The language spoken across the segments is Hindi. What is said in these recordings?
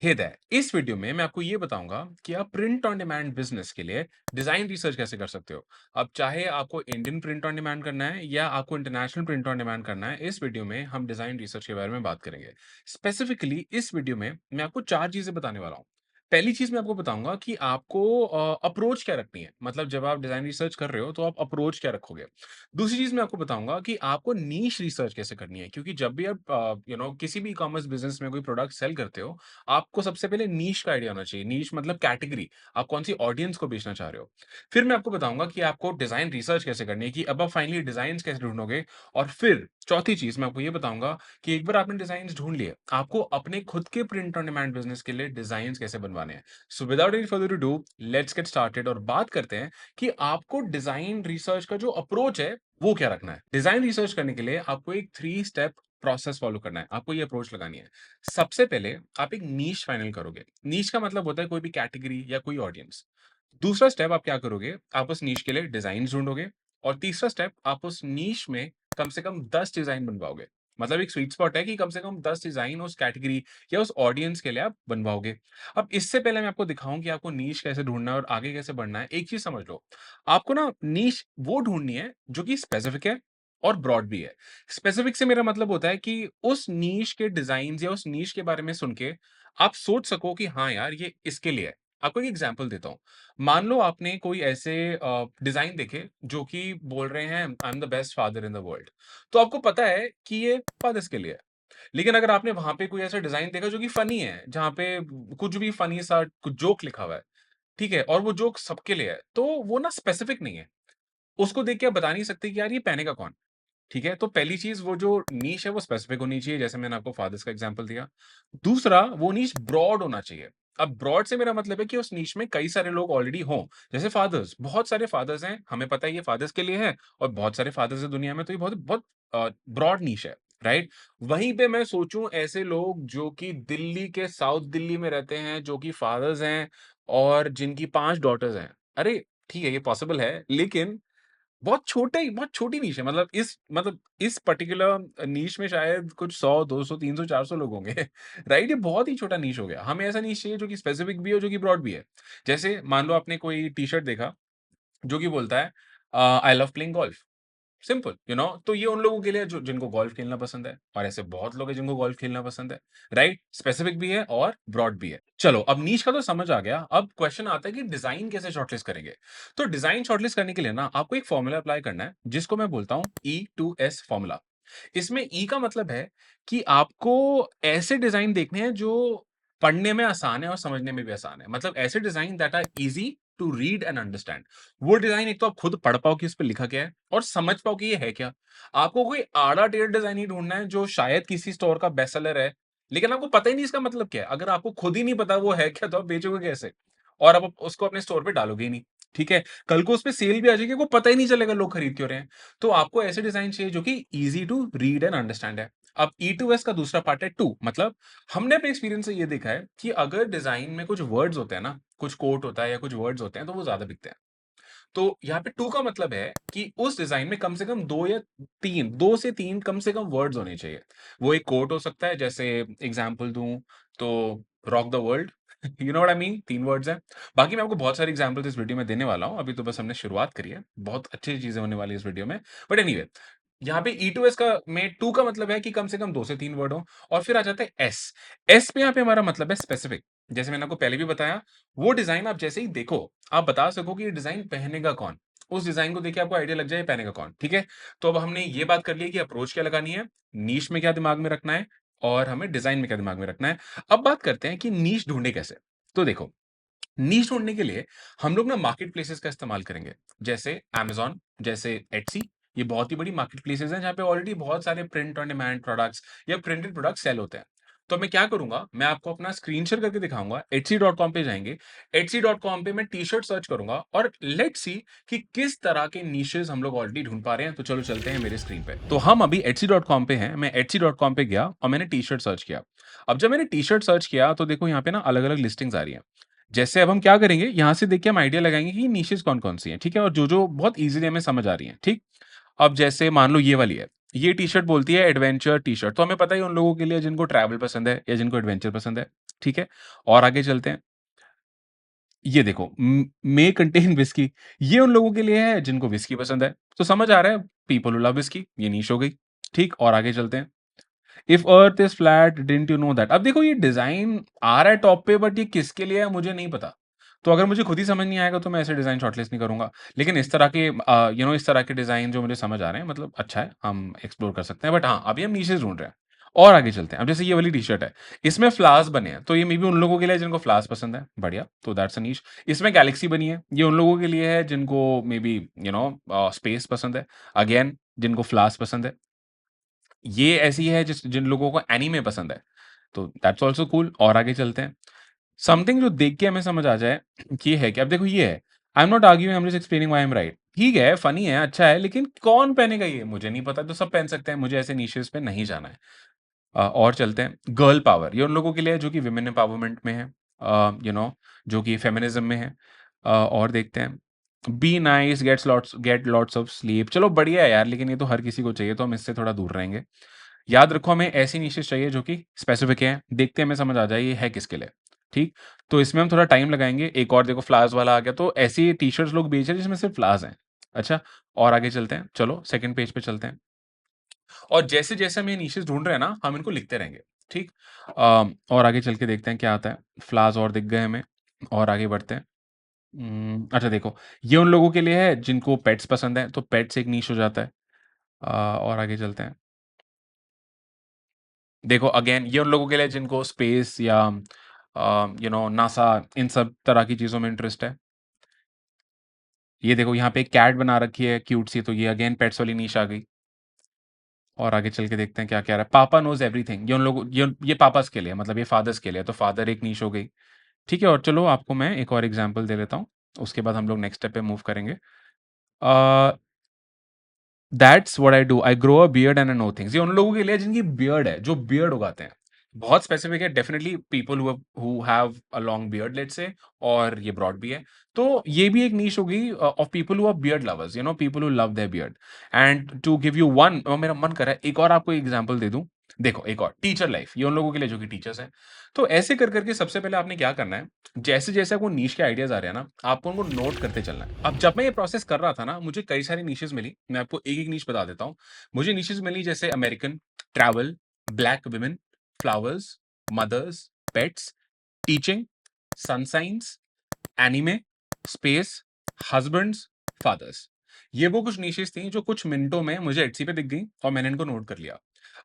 हे देयर! इस वीडियो में मैं आपको ये बताऊँगा कि आप प्रिंट ऑन डिमांड बिज़नेस के लिए डिज़ाइन रिसर्च कैसे कर सकते हो। अब चाहे आपको इंडियन प्रिंट ऑन डिमांड करना है या आपको इंटरनेशनल प्रिंट ऑन डिमांड करना है, इस वीडियो में हम डिज़ाइन रिसर्च के बारे में बात करेंगे। स्पेसिफिकली इस वीडियो में मैं आपको 4 चीज़ें बताने वाला हूँ। पहली चीज़ मैं आपको बताऊँगा कि आपको अप्रोच क्या रखनी है। मतलब जब आप डिज़ाइन रिसर्च कर रहे हो, तो आप अप्रोच क्या रखोगे। दूसरी चीज़ मैं आपको बताऊँगा कि आपको नीश रिसर्च कैसे करनी है, क्योंकि जब भी आप किसी भी ई-कॉमर्स बिज़नेस में कोई प्रोडक्ट सेल करते हो, आपको सबसे पहले नीश का आइडिया होना चाहिए। नीश मतलब कैटेगरी, आप कौन-सी ऑडियंस को बेचना चाह रहे हो। फिर मैं आपको बताऊँगा कि आपको डिज़ाइन रिसर्च कैसे करनी है, कि अब आप फाइनली डिज़ाइन्स कैसे ढूँढोगे। और फिर चौथी चीज़ मैं आपको ये बताऊँगा कि एक बार आपने डिज़ाइन्स ढूँढ लिए, आपको अपने खुद के प्रिंट ऑन डिमांड बिज़नेस के लिए डिज़ाइन्स कैसे बनवाने हैं। So without any further ado, let's get started और बात करते हैं कि आपको डिज़ाइन रिसर्च का जो अप्रोच है, वो क्या रखना है। डिज़ाइन रिसर्च करने के लिए आपको एक 3 स्टेप प्रोसेस फॉलो करना है। आपको ये अप्रोच लगानी है। सबसे पहले आप एक नीश फाइनल करोगे। नीश का मतलब होता है कोई भी कैटेगरी या कोई ऑडियंस। दूसरा स्टेप आप क्या करोगे? आप उस नीश के लिए डिज़ाइन्स ढूँढोगे और तीसरा स्टेप आप उस नीश में कम से कम 10 डिज़ाइन बनवाओगे। मतलब एक स्वीट स्पॉट है कि कम से कम 10 डिज़ाइन उस कैटेगरी या उस ऑडियंस के लिए आप बनवाओगे। अब इससे पहले मैं आपको दिखाऊँ कि आपको नीश कैसे ढूँढना है और आगे कैसे बढ़ना है, एक चीज़ समझ लो। आपको ना नीश वो ढूँढनी है जो कि स्पेसिफिक है और ब्रॉड भी है। स्पेसिफिक से मेरा मतलब होता है कि उस नीश के डिज़ाइन्स या उस नीश के बारे में सुन के आप सोच सको कि हाँ यार, ये इसके लिए है। आपको एक एग्ज़ाम्पल देता हूँ। मान लो आपने कोई ऐसे डिज़ाइन देखे जो कि बोल रहे हैं I am the best father in the world. तो आपको पता है कि ये फादर्स के लिए है। लेकिन अगर आपने वहाँ पे कोई ऐसा डिज़ाइन देखा जो कि फ़नी है, जहाँ पे कुछ भी फ़नी सा कुछ जोक लिखा हुआ है, ठीक है? और वो जोक सबके लिए है, तो वो ना स्पेसिफिक नहीं है। उसको देख के आप बता नहीं सकते कि यार ये पहनेगा कौन? ठीक है? तो पहली चीज़, वो जो नीश है वो स्पेसिफिक होनी चाहिए, जैसे मैंने आपको फादर्स का एग्ज़ाम्पल दिया। दूसरा, वो नीश ब्रॉड होना चाहिए। अब ब्रॉड से मेरा मतलब है कि उस नीश में कई सारे लोग ऑलरेडी हों। जैसे फादर्स, बहुत सारे फादर्स हैं, हमें पता है ये फादर्स के लिए है और बहुत सारे फादर्स हैं दुनिया में, तो ये बहुत बहुत ब्रॉड नीश है, राइट? वहीं पे मैं सोचूँ ऐसे लोग जो कि दिल्ली के साउथ दिल्ली में रहते हैं, जो कि फादर्स हैं और जिनकी 5 डॉटर्स हैं। अरे! ठीक है, ये पॉसिबल है, लेकिन बहुत छोटी नीश है। मतलब इस पर्टिकुलर नीश में शायद कुछ 100, 200, 300, 400 लोग होंगे, राइट? ये बहुत ही छोटा नीश हो गया। हमें ऐसा नीश चाहिए जो कि स्पेसिफिक भी हो, जो कि ब्रॉड भी है। जैसे मान लो आपने कोई टी-शर्ट देखा, जो कि बोलता है I love playing golf. Simple, तो ये उन लोगों के लिए है जो जिनको गोल्फ खेलना पसंद है, और ऐसे बहुत लोग हैं जिनको गोल्फ खेलना पसंद है, राइट? स्पेसिफिक भी है और ब्रॉड भी है। चलो, अब नीश का तो समझ आ गया। अब क्वेश्चन आता है कि डिजाइन कैसे शॉर्टलिस्ट करेंगे। तो डिजाइन शॉर्टलिस्ट करने के लिए ना आपको एक फॉर्मूला अप्लाई करना है, जिसको मैं बोलता हूँ E2S फॉर्मूला। इसमें ई का मतलब है कि आपको ऐसे डिजाइन देखने हैं जो पढ़ने में आसान है और समझने में भी आसान है। मतलब ऐसे design that are easy to read and understand. वो डिजाइन एक तो आप खुद पढ़ पाओ कि इस पे लिखा क्या है और समझ पाओ कि ये है क्या। आपको कोई आड़ा-टेढ़ा डिजाइन नहीं ढूँढना है जो शायद किसी स्टोर का बेस्ट सेलर है, लेकिन आपको पता ही नहीं इसका मतलब क्या है। अगर आपको खुद ही नहीं पता वो है क्या, तो आप बेचोगे कैसे? और आप उसको अपने स्टोर पे डालोगे ही नहीं, ठीक है? कल को उसपे सेल भी आ जाएगी, आपको पता ही नहीं चलेगा लोग खरीद क्यों रहे हैं। तो आपको ऐसे डिजाइन चाहिए जो कि easy to read and understand है। अब ई2एस का दूसरा पार्ट है टू, मतलब हमने अपने एक्सपीरियंस से ये देखा है कि अगर डिजाइन में कुछ वर्ड्स होते हैं ना, कुछ कोट होता है या कुछ वर्ड्स होते हैं, तो वो ज़्यादा बिकते हैं। तो यहाँ पे 2 का मतलब है कि उस डिज़ाइन में कम से कम 2 या 3, 2 से 3 कम से कम वर्ड्स होने चाहिए। वो एक कोट हो सकता है, जैसे एग्ज़ाम्पल दूँ तो rock the world, you know what I mean? 3 words हैं। बाकी मैं आपको बहुत सारे एग्ज़ाम्पल्स इस वीडियो में देने वाला हूँ, अभी तो बस हमने शुरुआत करी है। बहुत अच्छी चीज़ें होने वाली है इस वीडियो में। बट एनीवे, यहाँ पे ई2एस का में 2 का मतलब है कि कम से कम 2 से 3 वर्ड हो। और फिर आ जाता है एस। एस पे यहाँ पे हमारा मतलब है स्पेसिफिक। जैसे मैंने आपको पहले भी बताया, वो डिज़ाइन आप जैसे ही देखो, आप बता सको कि ये डिज़ाइन पहनेगा कौन? उस डिज़ाइन को देख के आपको आइडिया लग जाए ये पहनेगा कौन, ठीक है? तो अब हमने ये बात कर ली है कि अप्रोच क्या लगानी है, नीश में क्या दिमाग में रखना है और हमें डिज़ाइन में क्या दिमाग में रखना है। अब बात करते हैं कि नीश ढूँढे कैसे? तो देखो, नीश ढूँढने के लिए हम लोग ना मार्केट प्लेसेस का इस्तेमाल करेंगे। जैसे अमेज़न, जैसे एट्सी, ये बहुत ही बड़ी मार्केट प्लेसेस हैं जहाँ पे ऑलरेडी बहुत सारे प्रिंट ऑन डिमांड प्रोडक्ट्स या प्रिंटेड प्रोडक्ट्स सेल होते हैं। तो मैं क्या करूँगा, मैं आपको अपना स्क्रीन शेयर करके दिखाऊँगा। etsy.com पे जाएँगे, etsy.com पे मैं टी-शर्ट सर्च करूँगा और लेट्स सी कि किस तरह के निशेज़ हम लोग ऑलरेडी ढूँढ पा रहे हैं। तो चलो चलते हैं मेरे स्क्रीन पे। तो हम अभी etsy.com पे हैं, मैं etsy.com पे गया और मैंने टी-शर्ट सर्च किया। अब जब मैंने टी-शर्ट सर्च किया तो देखो यहाँ पे ना अलग-अलग लिस्टिंग्स आ रही हैं। जैसे अब हम क्या करेंगे, यहाँ से देख के हम आइडिया लगाएँगे कि निशेज़ कौन-कौन सी हैं, ठीक है? और जो-जो बहुत ईज़िली हमें समझ आ रही हैं, ठीक? अब जैसे मान लो ये वाली है, ये टी-शर्ट बोलती है एडवेंचर टी-शर्ट, तो हमें पता है उन लोगों के लिए जिनको ट्रैवल पसंद है या जिनको एडवेंचर पसंद है, ठीक है? और आगे चलते हैं। ये देखो मे कंटेन व्हिस्की, ये उन लोगों के लिए है जिनको व्हिस्की पसंद है। तो समझ आ रहा है पीपल हू लव व्हिस्की, ये नीश हो गई, ठीक? और आगे चलते हैं। If earth is flat didn't you know that. अब देखो ये डिजाइन आ रहा है टॉप पे, बट ये किसके लिए है मुझे नहीं पता। तो अगर मुझे खुद ही समझ नहीं आएगा तो मैं ऐसे डिजाइन शॉर्टलिस्ट नहीं करूंगा। लेकिन इस तरह के इस तरह के डिजाइन जो मुझे समझ आ रहे हैं, मतलब अच्छा है, हम एक्सप्लोर कर सकते हैं। बट हाँ, अभी हम नीशेस ढूंढ रहे हैं। और आगे चलते हैं। अब जैसे ये वाली टी शर्ट है, इसमें फ्लावर्स बने हैं, तो ये मे बी उन लोगों के लिए है जिनको फ्लावर्स पसंद है, बढ़िया, तो दैट्स अ नीश। इसमें गैलेक्सी बनी है, ये उन लोगों के लिए है जिनको मे बी स्पेस पसंद है, अगेन जिनको फ्लावर्स पसंद है। ये ऐसी है जिन लोगों को एनीमे पसंद है, तो दैट्स आल्सो कूल। और आगे चलते हैं। समथिंग जो देख के हमें समझ आ जाए कि ये है कि अब देखो ये है, I am not arguing, I am just explaining why I am right. ठीक है, फनी है, अच्छा है, लेकिन कौन पहनेगा ये? मुझे नहीं पता, तो सब पहन सकते हैं, मुझे ऐसे निशेज़ पे नहीं जाना है। और चलते हैं। गर्ल पावर, ये उन लोगों के लिए है जो कि वुमेन एम्पावरमेंट में है, जो कि फेमिनिज़्म में है। और देखते हैं। Be nice, get lots of sleep, चलो बढ़िया है यार, लेकिन ये तो हर किसी को चाहिए, तो हम इससे थोड़ा दूर रहेंगे। याद रखो हमें ऐसी निशेज़ चाहिए जो कि स्पेसिफिक हैं, देखते हमें समझ आ जाए ये है किसके लिए, ठीक? तो इसमें हम थोड़ा टाइम लगाएँगे। एक और देखो फ्लावर्स वाला आ गया, तो ऐसी टी-शर्ट्स लोग बेच रहे हैं जिसमें सिर्फ़ फ्लावर्स हैं। अच्छा, और आगे चलते हैं, चलो सेकंड पेज पे चलते हैं। और जैसे-जैसे हम ये निशेज़ ढूँढ रहे हैं ना, हम इनको लिखते रहेंगे, ठीक? और आगे चल के देखते हैं क्या आता है। फ्लावर्स और दिख गए हमें, और आगे बढ़ते हैं। अच्छा देखो, ये उन लोगों के लिए है जिनको पेट्स पसंद है, तो पेट्स एक निश हो जाता है। और आगे चलते हैं। देखो अगेन ये उन लोगों के लिए जिनको स्पेस या नासा, इन सब तरह की चीज़ों में इंटरेस्ट है। ये देखो यहाँ पे एक कैट बना रखी है क्यूट सी, तो ये अगेन पेट्स वाली निश आ गई। और आगे चल के देखते हैं क्या कह रहा है। पापा नोज़ एवरीथिंग, ये उन लोगों ये पापाज़ के लिए, मतलब ये फादर्स के लिए, तो फादर एक निश हो गई। ठीक है, और चलो आपको मैं एक और एग्ज़ाम्पल दे देता हूँ, उसके बाद हम लोग नेक्स्ट स्टेप पे मूव करेंगे। A that's what I do, I grow a beard and I know things, ये उन लोगों के लिए जिनकी बियर्ड है, जो बियर्ड उगाते हैं। बहुत स्पेसिफिक है, definitely people who have a long beard let's say, और ये ब्रॉड भी है। तो ये भी एक नीश होगी of people who are beard lovers, people who love their beard. And to give you one, मेरा मन कर रहा है एक और आपको एग्जांपल दे दूं। देखो एक और टीचर लाइफ, ये उन लोगों के लिए जो कि टीचर्स हैं। तो ऐसे कर करके सबसे पहले आपने क्या करना है, जैसे-जैसे आपको नीश के आइडियाज़ आ रहे हैं ना, आपको उनको नोट करते चलना है। अब जब मैं ये प्रोसेस कर रहा था ना, मुझे कई सारी नीशेज़ मिली। मैं आपको एक-एक नीश बता देता हूँ। मुझे नीशेज़ मिली जैसे American, travel, black women, flowers, mothers, pets, teaching, sun signs, anime, space, husbands, fathers. ये वो कुछ निशेज़ थी जो कुछ मिनटों में मुझे एट्सी पे दिख गई और मैंने इनको नोट कर लिया।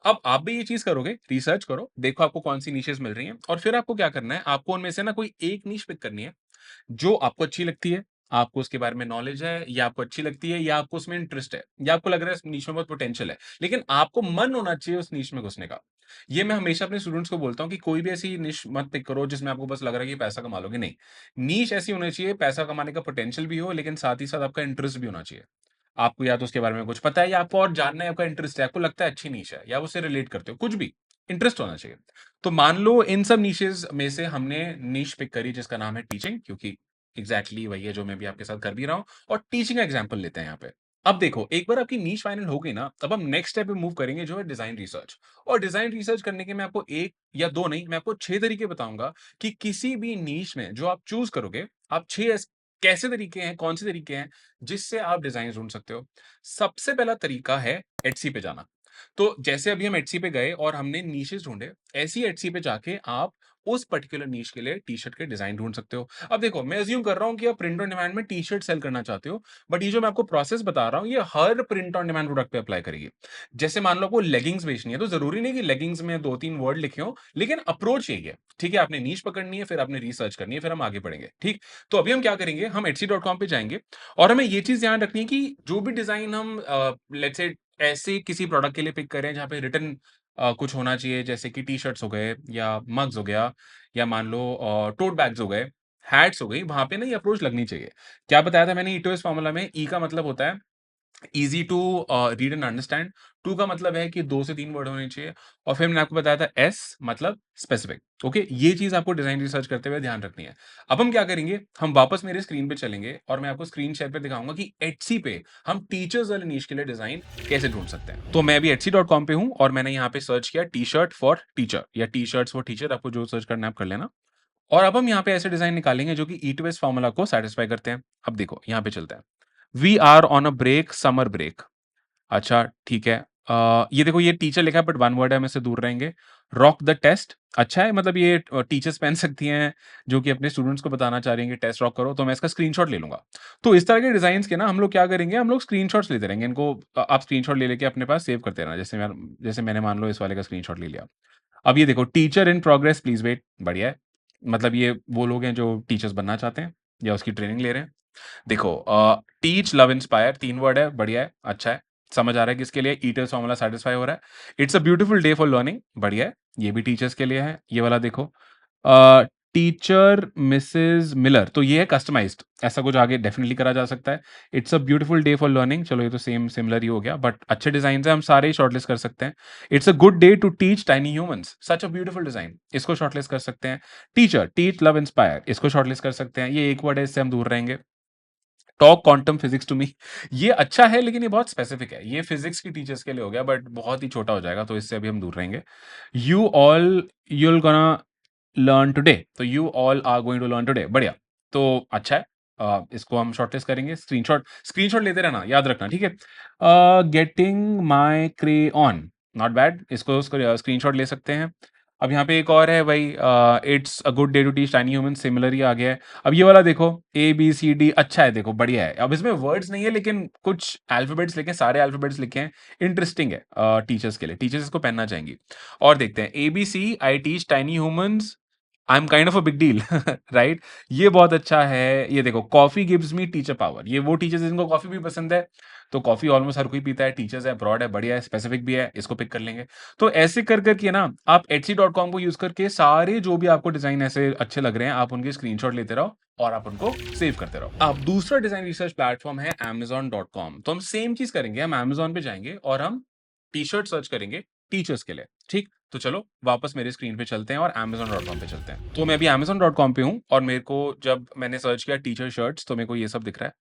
अब आप भी ये चीज़ करोगे, रिसर्च करो, देखो आपको कौन-सी निशेज़ मिल रही हैं, और फिर आपको क्या करना है, आपको उनमें से ना कोई एक निश पिक करनी है, जो आपको अच्छी लगती है, आपको उसके बारे में नॉलेज है, या आपको अच्छी लगती है, या आपको उसमें इंटरेस्ट है, या आपको लग रहा है इस निश में बहुत पोटेंशियल है, लेकिन आपको मन होना चाहिए उस निश में घुसने का। ये मैं हमेशा अपने स्टूडेंट्स को बोलता हूँ कि कोई भी ऐसी निश मत पिक करो जिसमें आपको बस लग रहा है कि पैसा कमा लोगे, नहीं। निश ऐसी होनी चाहिए, पैसा कमाने का पोटेंशियल भी हो, लेकिन साथ ही साथ आपका इंटरेस्ट भी होना चाहिए। आपको या तो उसके बारे में कुछ पता है, या आपको और जानना है, आपका इंटरेस्ट है, आपको लगता है अच्छी निश है, या उससे रिलेट करते हो, कुछ भी, इंटरेस्ट होना चाहिए। तो मान लो इन सब निशेज़ में से हमने निश पिक करी जिसका नाम है टीचिंग, क्योंकि एग्ज़ैक्टली वही है जो मैं भी आपके साथ कर भी रहा हूँ, और टीचिंग का एग्ज़ाम्पल लेते हैं यहाँ पे। अब देखो, एक बार आपकी नीश फाइनल हो गई ना, अब हम नेक्स्ट स्टेप पे मूव करेंगे जो है डिज़ाइन रिसर्च। और डिज़ाइन रिसर्च करने के मैं आपको 1 या 2 नहीं, मैं आपको 6 तरीके बताऊँगा कि किसी भी नीश में जो आप चूज़ करोगे, आप 6 कैसे तरीके हैं, कौन से तरीके हैं, जिससे आप डिज़ाइन ढूँढ सकते हो। सबसे पहला तरीका है एट्सी पे जाना। तो जैसे अभी हम एट्सी पे गए और हमने नीशेज़ ढूँढे, ऐसे ही एट्सी पे जाके आप उस पर्टिकुलर नीश के लिए टी-शर्ट के डिज़ाइन ढूँढ सकते हो। अब देखो, मैं अज़्यूम कर रहा हूँ कि आप प्रिंट ऑन डिमांड में टी-शर्ट सेल करना चाहते हो, बट ये जो मैं आपको प्रोसेस बता रहा हूँ, ये हर प्रिंट ऑन डिमांड प्रोडक्ट पे अप्लाई करेगी। जैसे मान लो आपको लेगिंग्स बेचनी है, तो ज़रूरी नहीं कि लेगिंग्स में 2-3 वर्ड लिखे हों, लेकिन अप्रोच यही है, ठीक है? आपने नीश पकड़नी है, फिर आपने रिसर्च करनी है, फिर हम आगे बढ़ेंगे, ठीक? तो अभी हम क्या करेंगे, हम etsy.com पे जाएँगे, और हमें ये चीज़ ध्यान रखनी है कि जो भी डिज़ाइन हम लेट्स से ऐसे किसी प्रोडक्ट के लिए पिक करें जहाँ पे रिटन कुछ होना चाहिए, जैसे कि टी-शर्ट्स हो गए, या मग्स हो गया, या मान लो टोट बैग्स हो गए, हैट्स हो गई, वहाँ पे ना ये अप्रोच लगनी चाहिए। क्या बताया था मैंने ई टू एस फॉर्मूला में? ई का मतलब होता है easy to read and understand, to का मतलब है कि 2 से 3 वर्ड होने चाहिए और फिर मैंने आपको बताया था एस मतलब स्पेसिफिक, ओके? ये चीज़ आपको डिज़ाइन रिसर्च करते हुए ध्यान रखनी है। अब हम क्या करेंगे, हम वापस मेरे स्क्रीन पे चलेंगे और मैं आपको स्क्रीन शेयर पे दिखाऊँगा कि एट्सी पे हम टीचर्स वाले नीश के लिए डिज़ाइन कैसे ढूँढ सकते हैं। तो मैं अभी etsy.com पे हूँ और मैंने यहाँ पे सर्च किया टी-शर्ट फॉर टीचर या टी-शर्ट्स फॉर टीचर, आपको जो सर्च करना है आप कर लेना। और अब हम यहाँ पे ऐसे डिज़ाइन निकालेंगे जो कि ई2एस फ़ॉर्मूला को सैटिस्फाई करते हैं। अब देखो, यहाँ पे चलते हैं। We are on a break, summer break. अच्छा, ठीक है। ये देखो, ये टीचर लिखा है बट वन वर्ड है, हम इससे दूर रहेंगे। रॉक द टेस्ट, अच्छा है, मतलब ये टीचर्स पहन सकती हैं जो कि अपने स्टूडेंट्स को बताना चाह रही हैं कि टेस्ट रॉक करो, तो मैं इसका स्क्रीनशॉट ले लूँगा। तो इस तरह के डिज़ाइन्स के ना हम लोग क्या करेंगे, हम लोग स्क्रीनशॉट्स लेते रहेंगे। इनको आप स्क्रीनशॉट ले लेके अपने पास सेव करते रहना। जैसे मैंने मान लो इस वाले का स्क्रीनशॉट ले लिया। अब ये देखो, teacher in progress please wait, बढ़िया है। मतलब ये वो लोग हैं जो टीचर्स बनना चाहते हैं या उसकी ट्रेनिंग ले रहे हैं। देखो, टीच, लव, इंस्पायर 3 वर्ड है, बढ़िया है, अच्छा है। समझ आ रहा है किसके लिए ईटर्स फॉर्मूला सैटिस्फाई हो रहा है। It's a beautiful day for learning, बढ़िया है, ये भी टीचर्स के लिए है। ये वाला देखो, टीचर मिसेस मिलर, तो ये है कस्टमाइज्ड, ऐसा कुछ आगे डेफिनिटली करा जा सकता है। It's a beautiful day for learning, चलो ये तो सेम सिमिलर ही हो गया बट अच्छे डिजाइन है, हम सारे ही शॉर्टलिस्ट कर सकते हैं। It's a good day to teach tiny humans, such a beautiful design, इसको शॉर्टलिस्ट कर सकते हैं। टीचर, टीच, लव, इंस्पायर, इसको शॉर्टलिस्ट कर सकते हैं। ये एक वर्ड है, इससे हम दूर रहेंगे। Talk quantum physics to me, ये अच्छा है लेकिन ये बहुत स्पेसिफिक है, ये फिजिक्स की टीचर्स के लिए हो गया बट बहुत ही छोटा हो जाएगा, तो इससे अभी हम दूर रहेंगे। You all, you'll gonna learn today, तो you all are going to learn today, बढ़िया, तो अच्छा है। इसको हम शॉर्टलिस्ट करेंगे। स्क्रीनशॉट स्क्रीनशॉट लेते रहना, याद रखना, ठीक है। Getting my cray on, not bad, इसको स्क्रीनशॉट ले सकते हैं। अब यहाँ पे एक और है भाई, it's a good day to teach tiny human, similar ही आ गया है। अब ये वाला देखो, ए बी सी डी, अच्छा है, देखो बढ़िया है। अब इसमें वर्ड्स नहीं है लेकिन कुछ अल्फाबेट्स लिखे हैं, सारे अल्फाबेट्स लिखे हैं, इंटरेस्टिंग है टीचर्स के लिए, टीचर्स इसको पहनना चाहेंगी। और देखते हैं, A B C, I teach tiny humans, I am kind of a big deal, right? ये बहुत अच्छा है। ये देखो, coffee gives me teacher power, ये वो टीचर्स जिनको कॉफी भी पसंद है, तो कॉफी ऑलमोस्ट हर कोई पीता है, टीचर्स है, ब्रॉड है, बढ़िया है, स्पेसिफिक भी है, इसको पिक कर लेंगे। तो ऐसे कर करके ना आप etsy.com को यूज करके सारे जो भी आपको डिजाइन ऐसे अच्छे लग रहे हैं, आप उनके स्क्रीनशॉट लेते रहो और आप उनको सेव करते रहो। अब दूसरा डिजाइन रिसर्च प्लेटफॉर्म है amazon.com, तो हम सेम चीज करेंगे, हम amazon पे जाएंगे और हम टी शर्ट सर्च करेंगे टीचर्स के लिए, ठीक? तो चलो वापस मेरे स्क्रीन पे चलते हैं और amazon.com पे चलते हैं। तो मैं अभी amazon.com पे हूँ और मेरे को जब मैंने सर्च किया टीचर शर्ट्स, तो मेरे को ये सब दिख रहा है।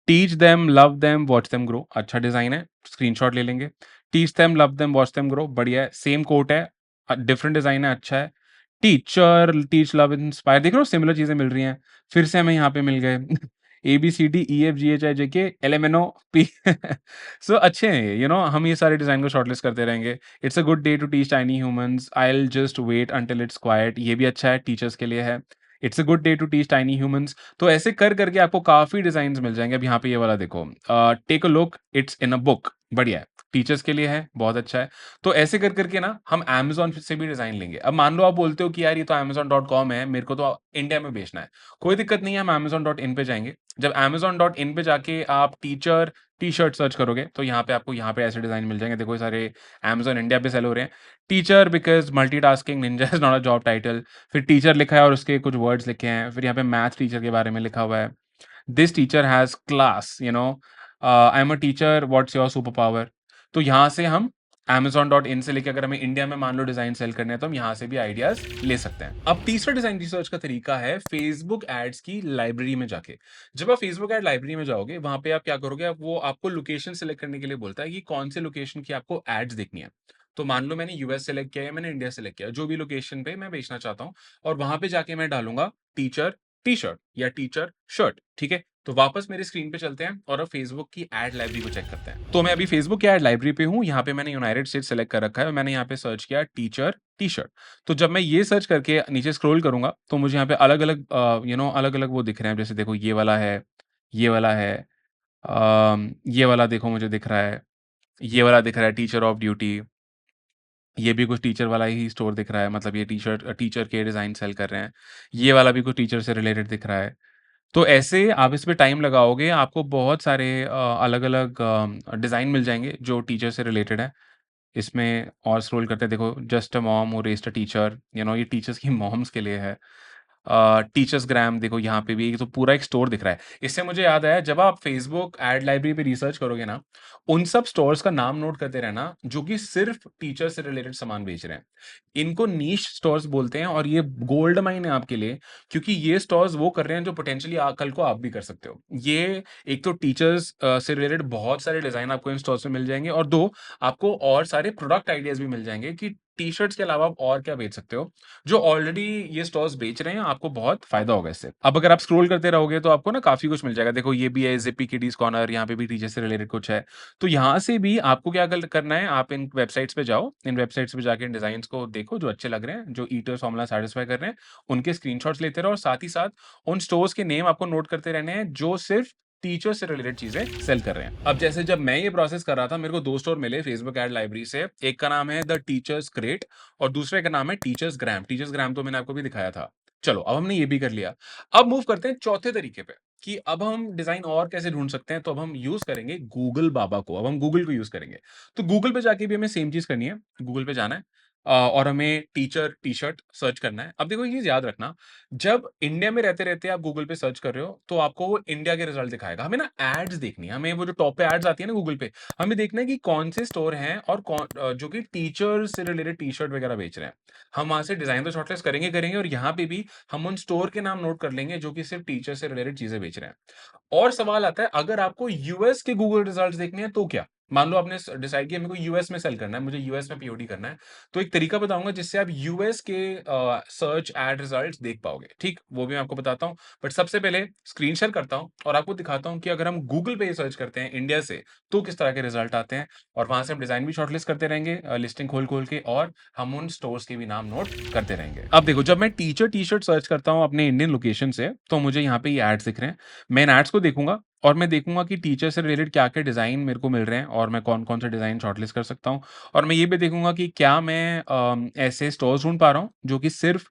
Teach them, love them, watch them grow, अच्छा डिजाइन है, स्क्रीनशॉट ले लेंगे। Teach them, love them, watch them grow, बढ़िया है, सेम कोट है, डिफरेंट डिजाइन है, अच्छा है। टीचर, टीच, लव, इंस्पायर, देख रहे हो सिमिलर चीजें मिल रही हैं। फिर से हमें यहाँ पे मिल गए A B C D E F G H I J K L M N O P, so अच्छे हैं ये, हम ये सारे डिजाइन को शॉर्टलिस्ट करते रहेंगे। It's a good day to teach tiny humans, I will just wait until it's quiet, ये भी अच्छा है, टीचर्स के लिए है। It's a good day to teach tiny humans, तो ऐसे कर करके आपको काफ़ी डिज़ाइन्स मिल जाएँगे। अब यहाँ पे ये वाला देखो, take a look, it's in a book, बढ़िया है, टीचर्स के लिए है, बहुत अच्छा है। तो ऐसे कर करके ना हम अमेज़न से भी डिज़ाइन लेंगे। अब मान लो आप बोलते हो कि यार ये तो amazon.com है, मेरे को तो इंडिया में बेचना है। कोई दिक्कत नहीं है, हम amazon.in पे जाएँगे। जब amazon.in पे जाके आप टीचर टी-शर्ट सर्च करोगे, तो यहाँ पे आपको यहाँ पे ऐसे डिज़ाइन मिल जाएँगे। देखो ये सारे अमेज़न इंडिया पे सेल हो रहे हैं। Teacher because multitasking Ninja is not a job title, फिर टीचर लिखा है और उसके कुछ वर्ड्स लिखे हैं, फिर यहाँ पे मैथ टीचर के बारे में लिखा हुआ है। This teacher has class, I am a teacher, what's your super power? तो यहाँ से हम amazon.in से लेके अगर हमें इंडिया में मान लो डिज़ाइन सेल करने हैं, तो हम यहाँ से भी आइडियाज़ ले सकते हैं। अब तीसरा डिज़ाइन रिसर्च का तरीका है फेसबुक एड्स की लाइब्रेरी में जाके। जब आप फेसबुक एड लाइब्रेरी में जाओगे, वहाँ पे आप क्या करोगे, आप वो आपको लोकेशन सेलेक्ट करने के लिए बोलता है कि कौन से लोकेशन की आपको एड्स देखनी है। तो मान लो मैंने यूएस सेलेक्ट किया या मैंने इंडिया सेलेक्ट किया, जो भी लोकेशन पे मैं बेचना चाहता हूँ, और वहाँ पे जाके मैं डालूँगा टीचर टी-शर्ट या टीचर शर्ट, ठीक है? तो वापस मेरे स्क्रीन पे चलते हैं और अब फेसबुक की एड लाइब्रेरी को चेक करते हैं। तो मैं अभी फेसबुक की एड लाइब्रेरी पे हूँ, यहाँ पे मैंने यूनाइटेड स्टेट्स सेलेक्ट कर रखा है और मैंने यहाँ पे सर्च किया टीचर टी-शर्ट। तो जब मैं ये सर्च करके नीचे स्क्रॉल करूँगा, तो मुझे यहाँ पे अलग-अलग अलग-अलग वो दिख रहे हैं। जैसे देखो, ये वाला है, ये वाला देखो मुझे दिख रहा है, ये वाला दिख रहा है टीचर ऑफ ड्यूटी। ये भी कुछ टीचर वाला ही स्टोर दिख रहा है, मतलब ये टी-शर्ट टीचर के डिज़ाइन सेल कर रहे हैं। ये वाला भी कुछ टीचर से रिलेटेड दिख रहा है। तो ऐसे आप इस पे टाइम लगाओगे, आपको बहुत सारे अलग-अलग डिज़ाइन मिल जाएँगे जो टीचर से रिलेटेड है। इसमें और स्क्रॉल करते हैं, देखो, just a mom who raised a teacher, ये टीचर्स की मॉम्स के लिए है। टीचर्स ग्राम देखो यहाँ पे भी तो पूरा एक स्टोर दिख रहा है। इससे मुझे याद आया जब आप फेसबुक एड लाइब्रेरी पे रिसर्च करोगे ना, उन सब स्टोर्स का नाम नोट करते रहना जो कि सिर्फ टीचर से रिलेटेड सामान बेच रहे हैं। इनको नीश स्टोर्स बोलते हैं और ये गोल्ड माइन है आपके लिए क्योंकि ये स्टोर्स वो कर रहे हैं जो पोटेंशियली कल को आप भी कर सकते हो। ये एक तो टीचर्स से रिलेटेड बहुत सारे डिज़ाइन आपको इन स्टोर्स में मिल जाएँगे और 2 आपको और सारे प्रोडक्ट आइडियाज़ भी मिल जाएँगे कि टी-शर्ट्स के अलावा आप और क्या बेच सकते हो, जो ऑलरेडी ये स्टोर्स बेच रहे हैं, आपको बहुत फ़ायदा होगा इससे। अब अगर आप स्क्रॉल करते रहोगे तो आपको ना काफ़ी कुछ मिल जाएगा। देखो ये भी है ज़िप्पी किडीज़ कॉर्नर, यहाँ पे भी टीचर से रिलेटेड कुछ है। तो यहाँ से भी आपको क्या करना है, आप इन वेबसाइट्स पे जाओ, इन वेबसाइट्स पे जाके इन डिज़ाइन्स को देखो जो अच्छे लग रहे हैं, जो ईटर्स फॉर्मूला सैटिस्फाई कर रहे हैं, उनके स्क्रीनशॉट्स लेते रहो और साथ ही साथ उन स्टोर्स के नेम आपको नोट करते रहने हैं जो सिर्फ टीचर से रिलेटेड चीज़ें सेल कर रहे हैं। अब जैसे जब मैं ये प्रोसेस कर रहा था, मेरे को 2 स्टोर मिले फेसबुक एड लाइब्रेरी से। एक का नाम है द टीचर्स क्रेट और दूसरे का नाम है टीचर्स ग्राम। टीचर्स ग्राम तो मैंने आपको भी दिखाया था। चलो, अब हमने ये भी कर लिया। अब मूव करते हैं चौथे तरीके पे कि अब हम डिज़ाइन और कैसे ढूँढ सकते हैं, तो अब हम यूज़ करेंगे गूगल बाबा को। अब हम गूगल को यूज़ करेंगे। तो गूगल पे जाके भी हमें सेम चीज़ करनी है। गूगल पे जाना है और हमें टीचर टी-शर्ट सर्च करना है। अब देखो ये चीज़ याद रखना, जब इंडिया में रहते-रहते आप गूगल पे सर्च कर रहे हो, तो आपको वो इंडिया के रिज़ल्ट दिखाएगा। हमें ना एड्स देखनी है, हमें वो जो टॉप पे एड्स आती है ना गूगल पे, हमें देखना है कि कौन से स्टोर हैं और जो कि टीचर से रिलेटेड टी-शर्ट वगैरह बेच रहे हैं। हम वहाँ से डिज़ाइन तो शॉर्टलिस्ट करेंगे और यहाँ पे भी हम उन स्टोर के नाम नोट कर लेंगे जो कि सिर्फ़ टीचर से रिलेटेड चीज़ें बेच रहे हैं। और सवाल आता है अगर आपको यूएस के गूगल रिजल्ट्स देखने हैं तो क्या? मान लो आपने डिसाइड किया मेरे को यूएस में सेल करना है, मुझे यूएस में पीओडी करना है। तो एक तरीका बताऊँगा जिससे आप यूएस के सर्च एड रिजल्ट्स देख पाओगे, ठीक? वो भी मैं आपको बताता हूँ। बट सबसे पहले स्क्रीन शेयर करता हूँ और आपको दिखाता हूँ कि अगर हम गूगल पे ये सर्च करते हैं इंडिया से, तो किस तरह के रिजल्ट आते हैं और वहाँ से हम डिज़ाइन भी शॉर्टलिस्ट करते रहेंगे लिस्टिंग खोल-खोल के और हम उन स्टोर्स के भी नाम नोट करते रहेंगे। अब देखो जब मैं टीचर टी-शर्ट सर्च करता हूँ अपने इंडियन लोकेशन से, तो मुझे यहाँ पे ये एड्स दिख रहे हैं। मैं इन एड्स को देखूँगा और मैं देखूँगा कि टीचर से रिलेटेड क्या-क्या डिज़ाइन मेरे को मिल रहे हैं और मैं कौन-कौन से डिज़ाइन शॉर्टलिस्ट कर सकता हूँ। और मैं ये भी देखूँगा कि क्या मैं ऐसे स्टोर्स ढूँढ पा रहा हूँ, जो कि सिर्फ़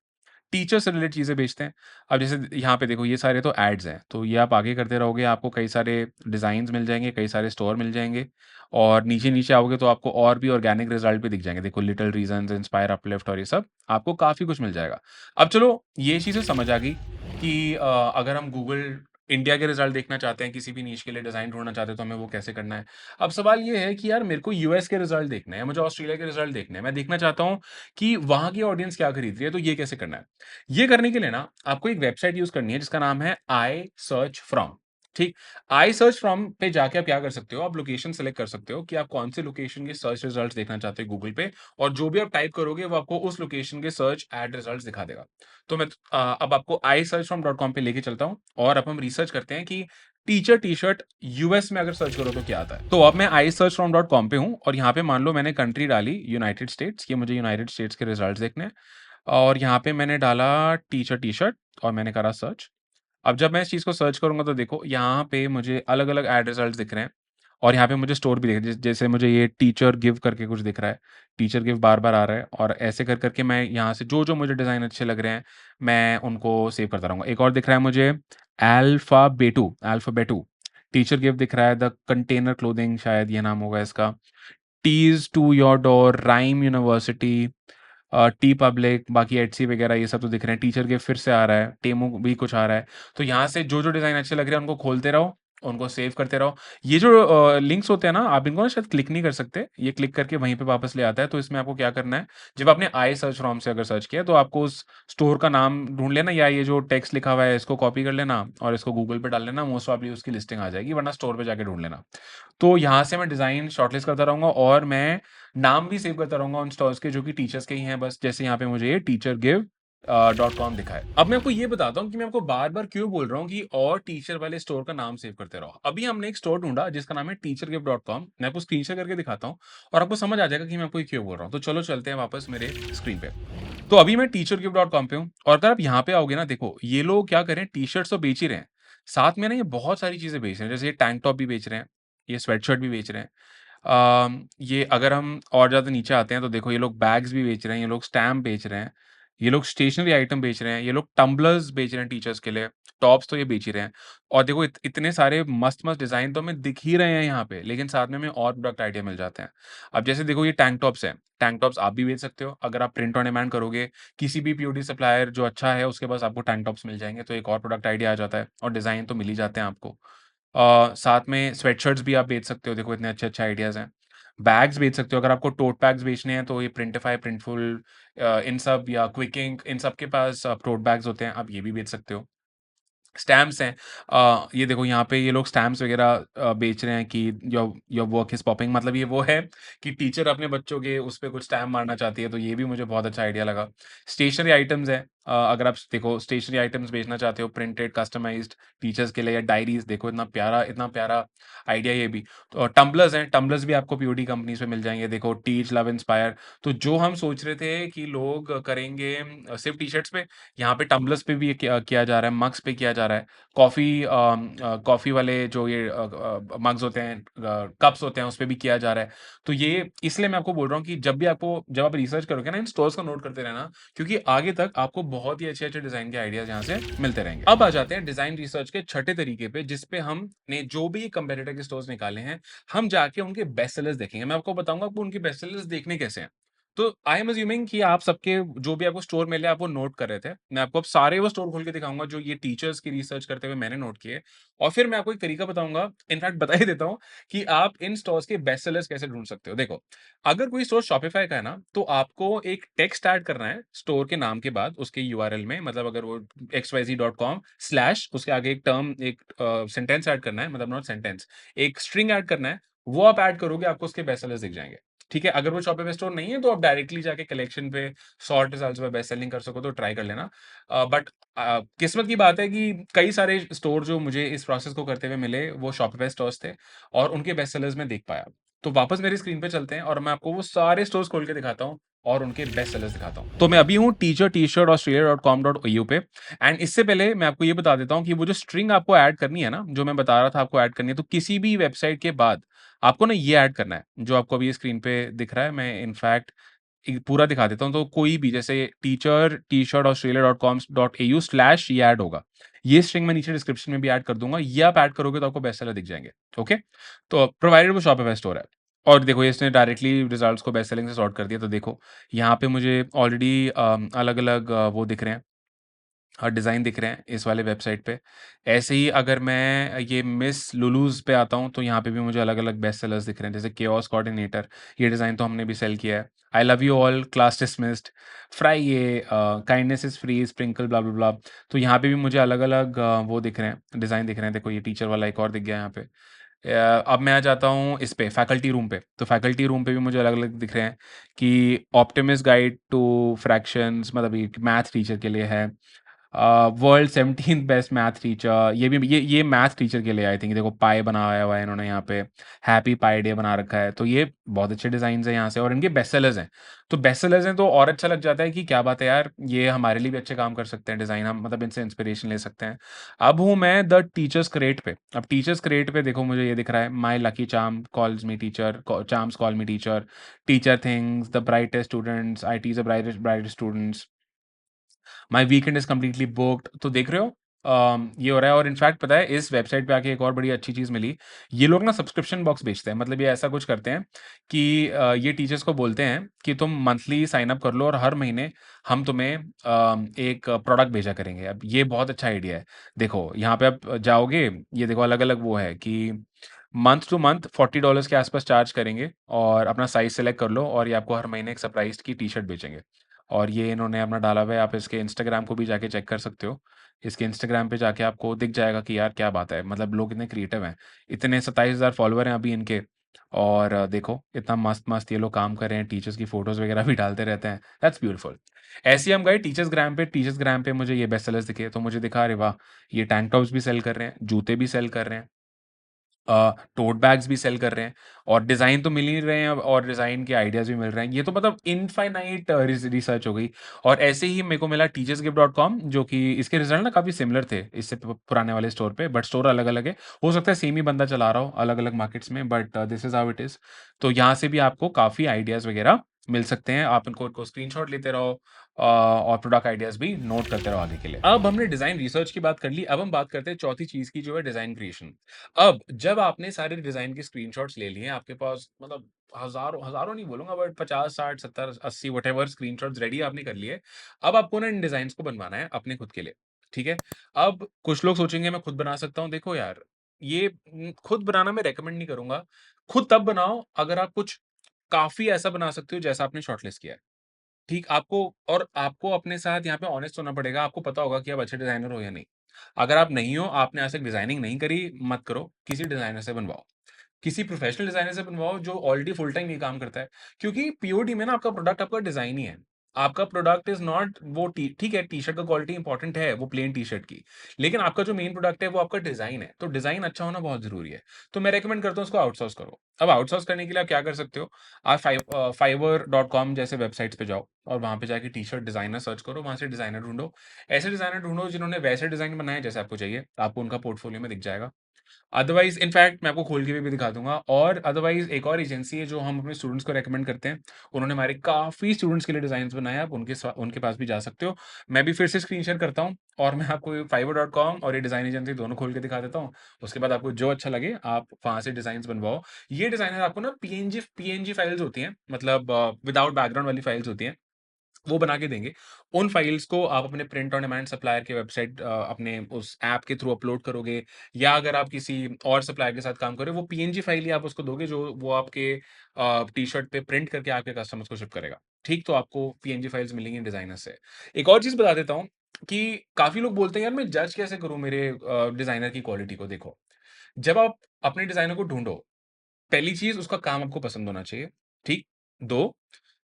टीचर से रिलेटेड चीज़ें बेचते हैं। अब जैसे यहाँ पे देखो ये सारे तो एड्स हैं, तो ये आप आगे करते रहोगे, आपको कई सारे डिज़ाइन्स मिल जाएँगे, कई सारे स्टोर मिल जाएँगे और नीचे-नीचे आओगे तो आपको और भी ऑर्गेनिक रिज़ल्ट भी दिख जाएँगे। देखो लिटिल रीज़न्स, इंस्पायर, अपलिफ्ट और ये सब आपको काफ़ी कुछ मिल जाएगा। अब चलो ये चीज़ें समझ आ गई कि अगर हम गूगल इंडिया के रिज़ल्ट देखना चाहते हैं, किसी भी नीश के लिए डिज़ाइन ढूँढना चाहते हैं, तो हमें वो कैसे करना है? अब सवाल ये है कि यार मेरे को यूएस के रिज़ल्ट देखने हैं, मुझे ऑस्ट्रेलिया के रिज़ल्ट देखने हैं। मैं देखना चाहता हूँ कि वहाँ की ऑडियंस क्या खरीद रही है, तो ये कैसे करना है? ये करने के लिए ना आपको एक वेबसाइट यूज़ करनी है जिसका नाम है आई सर्च फ्रॉम, ठीक? आई सर्च फ्रॉम पे जाके आप क्या कर सकते हो, आप लोकेशन सेलेक्ट कर सकते हो कि आप कौन से लोकेशन के सर्च रिज़ल्ट्स देखना चाहते हो गूगल पे और जो भी आप टाइप करोगे वो आपको उस लोकेशन के सर्च एड रिज़ल्ट्स दिखा देगा। तो मैं अब आपको isearchfrom.com पे लेके चलता हूँ और अब हम रिसर्च करते हैं कि टीचर टी-शर्ट यूएस में अगर सर्च करो तो क्या आता है। तो अब मैं isearchfrom.com पे हूँ और यहाँ पे मान लो मैंने कंट्री डाली यूनाइटेड स्टेट्स, ये मुझे यूनाइटेड स्टेट्स के रिज़ल्ट्स देखने हैं और यहाँ पे मैंने डाला टीचर टी-शर्ट और मैंने करा सर्च। अब जब मैं इस चीज़ को सर्च करूँगा तो देखो यहाँ पे मुझे अलग-अलग एड रिज़ल्ट्स दिख रहे हैं और यहाँ पे मुझे स्टोर भी दिख रहा है। जैसे मुझे ये टीचर गिव करके कुछ दिख रहा है। टीचर गिव बार-बार आ रहा है और ऐसे कर के मैं यहाँ से जो-जो मुझे डिज़ाइन अच्छे लग रहे हैं, मैं उनको सेव करता रहूँगा। एक और दिख रहा है मुझे अल्फ़ाबेटू टीचर गिव दिख रहा है, द कंटेनर क्लोथिंग शायद ये नाम होगा इसका। Tees to your door, rhyme university tee public, बाकी एट्सी वगैरह ये सब तो दिख रहे हैं। टीचर गिव फिर से आ रहा है, टेमू भी कुछ आ रहा है। तो यहाँ से जो-जो डिज़ाइन अच्छे लग रहे हैं उनको खोलते रहो, उनको सेव करते रहो। ये जो लिंक्स होते हैं ना, आप इनको ना शायद क्लिक नहीं कर सकते। ये क्लिक करके वहीं पे वापस ले आता है। तो इसमें आपको क्या करना है, जब आपने आई सर्च फ्रॉम से अगर सर्च किया तो आपको उस स्टोर का नाम ढूँढ लेना या ये जो टेक्स्ट लिखा हुआ है इसको कॉपी कर लेना और इसको गूगल पे डाल लेना। मोस्ट प्रोबेबली उसकी लिस्टिंग आ जाएगी, वरना स्टोर पे जाके ढूँढ लेना। तो यहाँ से मैं डिज़ाइन शॉर्टलिस्ट करता रहूँगा और मैं नाम भी सेव करता रहूँगा उन स्टोर्स के जो कि टीचर्स के ही हैं बस, जैसे यहाँ पे मुझे ये टीचरगिव .com दिखा है। अब मैं आपको ये बताता हूँ कि मैं आपको बार-बार क्यों बोल रहा हूँ कि और टीचर वाले स्टोर का नाम सेव करते रहो। अभी हमने एक स्टोर ढूँढा जिसका नाम है teachergive.com। मैं आपको स्क्रीन शेयर करके दिखाता हूँ और आपको समझ आ जाएगा कि मैं आपको ये क्यों बोल रहा हूँ। तो चलो चलते हैं वापस मेरे स्क्रीन पे। तो अभी मैं teachergive.com पे हूँ और अगर आप यहाँ पे आओगे ना देखो, ये लोग क्या कर रहे हैं टी-शर्ट्स तो बेच ही रहे हैं। साथ में ना ये बहुत सारी चीज़ें बेच रहे हैं, जैसे ये टैंक टॉप भी बेच रहे हैं, ये स्वेटशर्ट भी बेच रहे हैं। ये अगर हम और ज़्यादा नीचे आते हैं तो देखो ये लोग बैग्स भी बेच रहे हैं, ये लोग स्टैम्प बेच रहे हैं, ये लोग स्टेशनरी आइटम बेच रहे हैं, ये लोग टम्बलर्स बेच रहे हैं टीचर्स के लिए, टॉप्स तो ये बेच ही रहे हैं। और देखो इतने सारे मस्त-मस्त डिज़ाइन तो हमें दिख ही रहे हैं यहाँ पे, लेकिन साथ में हमें और प्रोडक्ट आइडिया मिल जाते हैं। अब जैसे देखो ये टैंक टॉप्स हैं, टैंक टॉप्स आप भी बेच सकते हो, अगर आप प्रिंट ऑन डिमांड करोगे, किसी भी पीओडी सप्लायर जो अच्छा है उसके पास आपको टैंक टॉप्स मिल जाएँगे, तो एक और प्रोडक्ट आइडिया आ जाता है और डिज़ाइन तो मिल ही जाते हैं आपको। साथ में स्वेटशर्ट्स भी आप बेच सकते हो, देखो इतने अच्छे-अच्छे आइडियाज़ हैं। बैग्स बेच सकते हो, अगर आपको टोट बैग्स बेचने हैं तो ये प्रिंटिफाई, प्रिंटफुल इन सब या क्विक इंक इन सब के पास टोट बैग्स होते हैं, आप ये भी बेच सकते हो। स्टैम्प्स हैं ये देखो यहाँ पे ये लोग स्टैम्प्स वगैरह बेच रहे हैं कि your your work is popping मतलब ये वो है कि टीचर अपने बच्चों के उस पे कुछ स्टैम्प मारना चाहती है, तो ये भी मुझे बहुत अच्छा आइडिया लगा। स्टेशनरी आइटम्स हैं अगर आप देखो स्टेशनरी आइटम्स बेचना चाहते हो प्रिंटेड, कस्टमाइज़्ड टीचर्स के लिए या डायरीज़ देखो इतना प्यारा आइडिया ये भी। तो टम्बलर्स हैं, टम्बलर्स भी आपको पीओडी कंपनीज़ पे मिल जाएँगे, देखो टीच, लव, इंस्पायर। तो जो हम सोच रहे थे कि लोग करेंगे सिर्फ़ टी-शर्ट्स पे, यहाँ पे टम्बलर्स पे भी ये किया किया जा रहा है, मग्स पे किया जा रहा है। कॉफ़ी वाले जो ये मग्स होते हैं कप्स होते हैं, उसपे भी किया जा रहा है। तो ये इसलिए मैं आपको बोल रहा हूँ कि जब आप रिसर्च करोगे ना, इन स्टोर्स को नोट करते रहना, क्योंकि आगे तक आपको बहुत ही अच्छे-अच्छे डिज़ाइन के आइडियाज़ यहाँ से मिलते रहेंगे। अब आ जाते हैं डिज़ाइन रिसर्च के छठे तरीके पे, जिस पे हमने जो भी कंपैरेटर के स्टोर्स निकाले हैं, हम जाके उनके बेस्ट सेलर्स देखेंगे। मैं आपको बताऊँगा कि उनके बेस्ट सेलर्स देखने कैसे हैं। तो आई एम अस्यूमिंग कि आप सबके जो भी आपको स्टोर मिले आप वो नोट कर रहे थे। मैं आपको अब सारे वो स्टोर खोल के दिखाऊँगा जो ये टीचर्स की रिसर्च करते हुए मैंने नोट किए और फिर मैं आपको एक तरीका बताऊँगा, इनफैक्ट बता ही देता हूँ कि आप इन स्टोर्स के बेस्ट सेलर्स कैसे ढूँढ सकते हो। देखो, अगर कोई स्टोर शॉपिफाई का है ना, तो आपको एक टेक्स्ट ऐड करना है स्टोर के नाम के बाद उसके यूआरएल में मतलब अगर वो xyz.com स्लैश उसके आगे एक सेंटेंस ऐड करना है मतलब नॉट सेंटेंस, एक स्ट्रिंग ऐड करना है, वो आप ऐड करोगे आपको उसके बेस्ट सेलर्स दिख जाएँगे। ठीक है, अगर वो शॉपिफ़ाई स्टोर नहीं है तो आप डायरेक्टली जाके कलेक्शन पे सॉर्ट रिजल्ट्स में बेस्ट सेलिंग कर सको तो ट्राई कर लेना। बट किस्मत की बात है कि कई सारे स्टोर जो मुझे इस प्रोसेस को करते हुए मिले वो शॉपिफ़ाई स्टोर्स थे और उनके बेस्ट सेलर्स मैं देख पाया। तो वापस मेरी स्क्रीन पे चलते हैं और मैं आपको वो सारे स्टोर्स खोल के दिखाता हूँ और उनके बेस्ट सेलर्स दिखाता हूँ। तो मैं अभी हूँ टीचर टी-शर्ट australia.com.au पे एंड इससे पहले मैं आपको ये बता देता हूँ कि वो जो स्ट्रिंग आपको ऐड करनी है ना, जो मैं बता रहा था आपको ऐड करनी है, तो किसी भी वेबसाइट के बाद आपको ना ये ऐड करना है, जो आपको अभी स्क्रीन पे दिख रहा है। मैं इनफैक्ट पूरा दिखा देता हूँ, तो कोई भी जैसे टीचर टी-शर्ट australia.com.au स्लैश ये ऐड होगा। ये स्ट्रिंग मैं नीचे डिस्क्रिप्शन में भी ऐड कर दूँगा, ये आप ऐड करोगे तो आपको बेस्ट सेलर दिख जाएँगे, ओके? तो प्रोवाइडेड वो शॉपिफ़ाई स्टोर है और देखो इसने डायरेक्टली रिजल्ट्स को बेस्ट सेलिंग से सॉर्ट कर दिया, तो देखो यहाँ पे मुझे ऑलरेडी अलग-अलग वो दिख रहे हैं डिज़ाइन दिख रहे हैं इस वाले वेबसाइट पे। ऐसे ही अगर मैं ये मिस लुलुज़ पे आता हूँ, तो यहाँ पे भी मुझे अलग-अलग बेस्ट सेलर्स दिख रहे हैं, जैसे केओस कोऑर्डिनेटर, ये डिज़ाइन तो हमने भी सेल किया है। I love you all, class dismissed, fry ये काइंडनेस इज़ फ्री, स्प्रिंकल ब्ला ब्ला ब्ला। तो यहाँ पे भी मुझे अलग-अलग वो दिख रहे हैं, डिज़ाइन दिख रहे हैं। देखो ये टीचर वाला एक और दिख गया यहाँ पे। अब मैं आ जाता हूँ इस पे फैकल्टी रूम पे, तो फैकल्टी रूम पे भी मुझे अलग-अलग दिख रहे हैं कि ऑप्टिमिस्ट गाइड टू फ्रैक्शंस मतलब ये मैथ टीचर के लिए है। World 17th best math teacher ये मैथ टीचर के लिए आई थिंक देखो पाई बनाया हुआ है इन्होंने यहाँ पे हैप्पी पाई डे बना रखा है तो ये बहुत अच्छे डिजाइन है यहाँ से और इनके बेस्ट सेलर्स हैं तो बेस्ट सेलर्स हैं तो और अच्छा लग जाता है कि क्या बात है यार ये हमारे लिए भी अच्छे काम कर सकते हैं डिजाइन हम मतलब इनसे इंस्पिरेशन ले सकते हैं। अब हूँ मैं द टीचर्स क्रेट पे। अब टीचर्स क्रेट पे देखो मुझे ये दिख रहा है माई lucky charm calls me teacher charms call me teacher teacher things the brightest students I T the brightest students my weekend is completely booked तो देख रहे हो ये हो रहा है और इनफैक्ट पता है इस वेबसाइट पे आके एक और बड़ी अच्छी चीज़ मिली। ये लोग ना सब्सक्रिप्शन बॉक्स बेचते हैं मतलब ये ऐसा कुछ करते हैं कि ये टीचर्स को बोलते हैं कि तुम मंथली साइन अप कर लो और हर महीने हम तुम्हें एक प्रोडक्ट भेजा करेंगे। अब ये बहुत अच्छा आइडिया है। देखो यहाँ पे आप जाओगे ये देखो अलग-अलग वो है कि मंथ टू मंथ $40 के आसपास चार्ज करेंगे और अपना साइज़ सेलेक्ट कर लो और ये आपको हर महीने एक सरप्राइज़ की टी-शर्ट बेचेंगे। और ये इन्होंने अपना डाला हुआ है, आप इसके इंस्टाग्राम को भी जाके चेक कर सकते हो। इसके इंस्टाग्राम पे जाके आपको दिख जाएगा कि यार क्या बात है, मतलब लोग इतने क्रिएटिव हैं। इतने 27,000 फॉलोवर हैं अभी इनके और देखो इतना मस्त-मस्त ये लोग काम कर रहे हैं, टीचर्स की फ़ोटोज़ वगैरह भी डालते रहते हैं। That's beautiful. ऐसे ही हम गए टीचर्स ग्राम पे मुझे ये बेस्ट सेलर्स दिखे, तो मुझे दिखा अरे वाह! ये टैंक टॉप्स भी सेल कर रहे हैं, जूते भी सेल कर रहे हैं। टोट बैग्स भी सेल कर रहे हैं और डिज़ाइन तो मिल ही रहे हैं अब और डिज़ाइन के आइडियाज़ भी मिल रहे हैं। ये तो मतलब इनफ़ाइनाइट रिसर्च हो गई और ऐसे ही मेरे को मिला teachersgift.com जो कि इसके रिज़ल्ट ना काफ़ी सिमिलर थे इससे पुराने वाले स्टोर पे बट स्टोर अलग-अलग है। हो सकता है सेम ही बंदा चला रहा हो अलग-अलग मार्केट्स में but this is how it is. तो यहाँ से भी आपको काफ़ी आइडियाज़ वग़ैरह मिल सकते हैं। आप इनको स्क्रीनशॉट लेते रहो और प्रोडक्ट आइडियाज़ भी नोट करते रहो आगे के लिए। अब हमने डिज़ाइन रिसर्च की बात कर ली, अब हम बात करते हैं चौथी चीज़ की जो है डिज़ाइन क्रिएशन। अब जब आपने सारे डिज़ाइन के स्क्रीनशॉट्स ले लिए हैं, आपके पास मतलब हज़ारों हज़ारों नहीं बोलूँगा बट 50, 60, 70, 80 व्हाटएवर स्क्रीनशॉट्स रेडी आपने कर लिए। अब आपको ना इन डिज़ाइन्स को बनवाना है अपने खुद के लिए, ठीक है? अब कुछ लोग सोचेंगे मैं खुद बना सकता हूँ, देखो यार, ये खुद बनाना मैं रिकमेंड नहीं करूँगा। खुद तब बनाओ अगर आप कुछ काफ़ी ऐसा बना सकते हो जैसा आपने शॉर्टलिस्ट किया है। ठीक, आपको अपने साथ यहाँ पे ऑनेस्ट होना पड़ेगा, आपको पता होगा कि आप अच्छे डिज़ाइनर हो या नहीं। अगर आप नहीं हो, आपने आज तक डिज़ाइनिंग नहीं करी, मत करो, किसी डिज़ाइनर से बनवाओ। किसी प्रोफेशनल डिज़ाइनर से बनवाओ जो ऑलरेडी फुल टाइम ये काम करता है। क्योंकि पीओडी में ना आपका प्रोडक्ट आपका डिज़ाइन ही है। आपका प्रोडक्ट इज़ नॉट वो टी ठीक है, टी-शर्ट का क्वालिटी इंपॉर्टेंट है, वो प्लेन टी-शर्ट की। लेकिन आपका जो मेन प्रोडक्ट है वो आपका डिज़ाइन है। तो डिज़ाइन अच्छा होना बहुत ज़रूरी है। तो मैं रिकमेंड करता हूँ उसको आउटसोर्स करो। अब आउटसोर्स करने के लिए आप क्या कर सकते हो? आप fiverr.com जैसे वेबसाइट्स पे जाओ और वहाँ पे जाके टी-शर्ट डिज़ाइनर सर्च करो, वहाँ से डिज़ाइनर ढूँढो। ऐसे डिज़ाइनर ढूँढो जिन्होंने वैसे डिज़ाइन बनाए जैसे आपको चाहिए, आपको उनका पोर्टफोलियो में दिख जाएगा। अदरवाइज़ इनफैक्ट मैं आपको खोल के भी दिखा दूँगा और अदरवाइज़ एक और एजेंसी है जो हम अपने स्टूडेंट्स को रिकमेंड करते हैं। उन्होंने हमारे काफ़ी स्टूडेंट्स के लिए डिज़ाइन्स बनाए हैं, आप उनके पास भी जा सकते हो। मैं भी फिर से स्क्रीन शेयर करता हूँ और मैं आपको ये fiverr.com और ये डिज़ाइन एजेंसी दोनों खोल के दिखा देता हूँ। उसके बाद आपको जो अच्छा लगे आप वहाँ से डिज़ाइन्स बनवाओ। ये डिज़ाइनर आपको ना पीएनजी फाइल्स होती हैं, मतलब विदाउट बैकग्राउंड वाली फाइल्स होती हैं। वो बना के देंगे। उन फाइल्स को आप अपने प्रिंट ऑन डिमांड सप्लायर के वेबसाइट अपने उस ऐप के थ्रू अपलोड करोगे या अगर आप किसी और सप्लायर के साथ काम कर रहे हो, वो पीएनजी फाइल ही आप उसको दोगे जो वो आपके टी-शर्ट पे प्रिंट करके आपके कस्टमर्स को शिप करेगा। ठीक? तो आपको पीएनजी फाइल्स मिलेंगी डिज़ाइनर से। एक और चीज़ बता देता हूँ कि काफ़ी लोग बोलते हैं, "यार, मैं जज कैसे करूँ मेरे डिज़ाइनर की क्वालिटी को?" देखो, जब आप अपने डिज़ाइनर को ढूँढो, पहली चीज़ उसका काम आपको पसंद होना चाहिए। ठीक? 2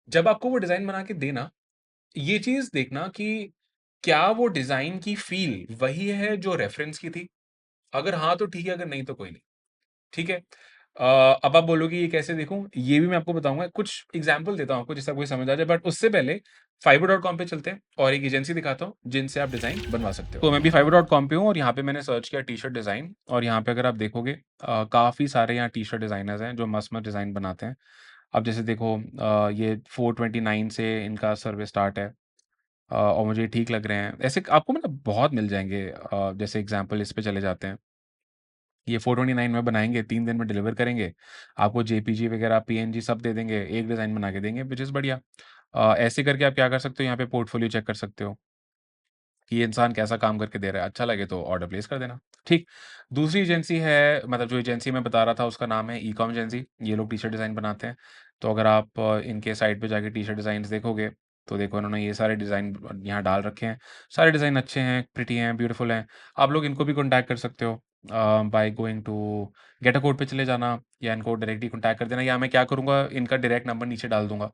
जब आपको वो डिज़ाइन बना के दे ना ये चीज़ देखना कि क्या वो डिज़ाइन की फ़ील वही है जो रेफ़रेंस की थी? अगर हाँ, तो ठीक है, अगर नहीं तो कोई नहीं, ठीक है? अब आप बोलोगे ये कैसे देखूँ? ये भी मैं आपको बताऊँगा, कुछ एग्ज़ाम्पल देता हूँ आपको जिससे आपको समझ आ जाए बट उससे पहले fiverr.com पे चलते हैं और एक एजेंसी दिखाता हूँ, जिनसे आप डिज़ाइन बनवा सकते हो। तो मैं भी fiverr.com पे हूँ और यहाँ पे मैंने सर्च किया टी-शर्ट डिज़ाइन और यहाँ पे अगर आप देखोगे काफ़ी सारे यहाँ टी-शर्ट डिज़ाइनर्स हैं जो मस्त-मस्त डिज़ाइन बनाते हैं। अब जैसे देखो ये 429 से इनका सर्विस स्टार्ट है। और मुझे ठीक लग रहे हैं। ऐसे आपको मतलब बहुत मिल जाएँगे जैसे एग्ज़ाम्पल इस पे चले जाते हैं। ये 429 में बनाएँगे, 3 दिन में डिलीवर करेंगे। आपको जेपीजी वगैरह, पीएनजी सब दे देंगे, एक डिज़ाइन बना के देंगे व्हिच इज़ बढ़िया। ऐसे करके आप क्या कर सकते हो यहाँ पे पोर्टफोलियो चेक कर सकते हो। कि ये इंसान कैसा काम करके दे रहा है, अच्छा लगे तो ऑर्डर प्लेस कर देना, ठीक। दूसरी एजेंसी है मतलब जो एजेंसी मैं बता रहा था उसका नाम है ई-कॉम एजेंसी, ये लोग टी-शर्ट डिज़ाइन बनाते हैं। तो अगर आप इनके साइट पे जाके टी-शर्ट डिज़ाइन्स देखोगे, तो देखो इन्होंने ये सारे डिज़ाइन यहाँ डाल रखे हैं। सारे डिज़ाइन अच्छे हैं, प्रिटी हैं, ब्यूटीफुल हैं। आप लोग इनको भी कॉन्टैक्ट कर सकते हो by going to get a code पे चले जाना या इनको डायरेक्टली कॉन्टैक्ट कर देना या मैं क्या करूँगा इनका डायरेक्ट नंबर नीचे डाल दूँगा।